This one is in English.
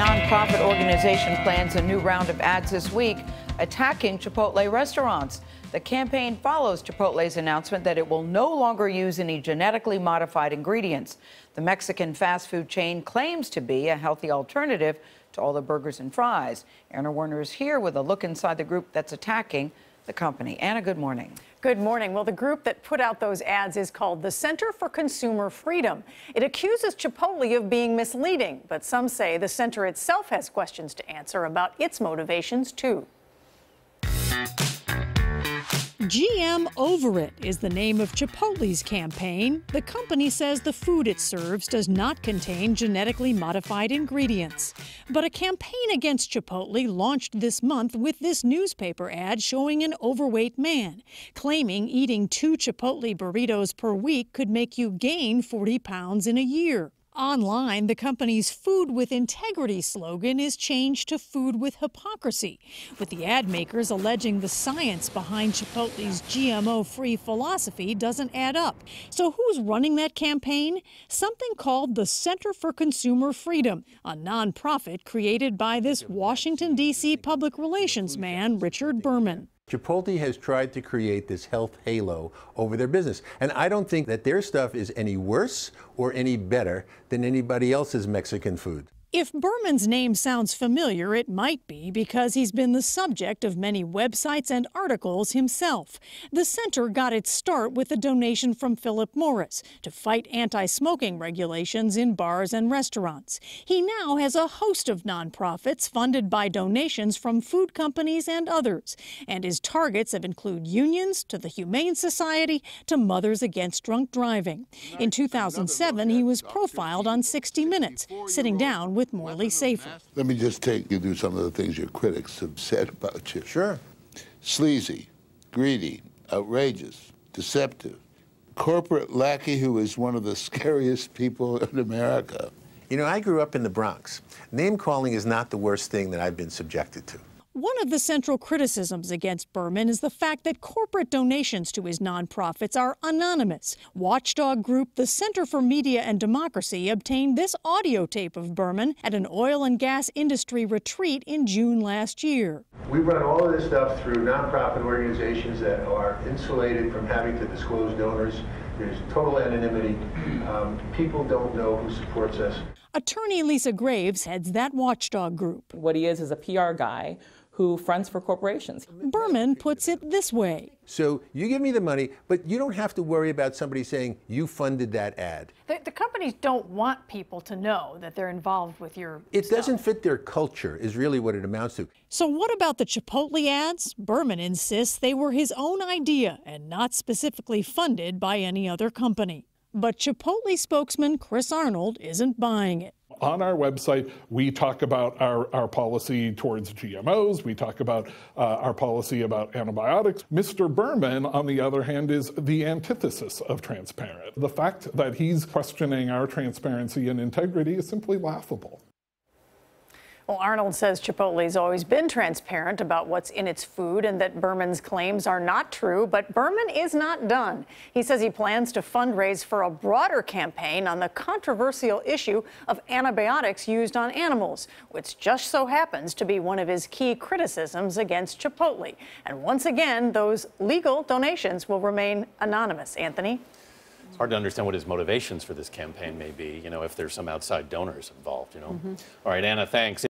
nonprofit organization plans a new round of ads this week attacking Chipotle restaurants. The campaign follows Chipotle's announcement that it will no longer use any genetically modified ingredients. The Mexican fast food chain claims to be a healthy alternative to all the burgers and fries. Werner is here with a look inside the group that's attacking the company. Anna, good morning. Good morning. Well, the group that put out those ads is called the Center for Consumer Freedom. It accuses Chipotle of being misleading, but some say the center itself has questions to answer about its motivations, too. GM Over It is the name of Chipotle's campaign. The company says the food it serves does not contain genetically modified ingredients. But a campaign against Chipotle launched this month with this newspaper ad showing an overweight man, claiming eating 2 Chipotle burritos per week could make you gain 40 pounds in a year. Online, the company's Food with Integrity slogan is changed to Food with Hypocrisy, with the ad makers alleging the science behind Chipotle's GMO-free philosophy doesn't add up. So who's running that campaign? Something called the Center for Consumer Freedom, a nonprofit created by this Washington, D.C. public relations man, Richard Berman. Chipotle has tried to create this health halo over their business. And I don't think that their stuff is any worse or any better than anybody else's Mexican food. If Berman's name sounds familiar, it might be because he's been the subject of many websites and articles himself. The center got its start with a donation from Philip Morris to fight anti-smoking regulations in bars and restaurants. He now has a host of nonprofits funded by donations from food companies and others, and his targets have included unions to the Humane Society to Mothers Against Drunk Driving. In 2007, he was profiled on 60 Minutes, sitting down with Morley Safer. Let me just take you through some of the things your critics have said about you. Sure. Sleazy, greedy, outrageous, deceptive, corporate lackey who is one of the scariest people in America. You know, I grew up in the Bronx. Name calling is not the worst thing that I've been subjected to. One of the central criticisms against Berman is the fact that corporate donations to his nonprofits are anonymous. Watchdog group the Center for Media and Democracy obtained this audio tape of Berman at an oil and gas industry retreat in June last year. We run all of this stuff through nonprofit organizations that are insulated from having to disclose donors. There's total anonymity. People don't know who supports us. Attorney Lisa Graves heads that watchdog group. What he is a PR guy who fronts for corporations. Berman puts it this way. So you give me the money, but you don't have to worry about somebody saying you funded that ad. The companies don't want people to know that they're involved with your It stuff. doesn't fit their culture, is really what it amounts to. So what about the Chipotle ads? Berman insists they were his own idea and not specifically funded by any other company. But Chipotle spokesman Chris Arnold isn't buying it. On our website, we talk about our policy towards GMOs. We talk about our policy about antibiotics. Mr. Berman, on the other hand, is the antithesis of transparent. The fact that he's questioning our transparency and integrity is simply laughable. Well, Arnold says Chipotle's always been transparent about what's in its food and that Berman's claims are not true, but Berman is not done. He says he plans to fundraise for a broader campaign on the controversial issue of antibiotics used on animals, which just so happens to be one of his key criticisms against Chipotle. And once again, those legal donations will remain anonymous. Anthony? It's hard to understand what his motivations for this campaign may be, if there's some outside donors involved, All right, Anna, thanks.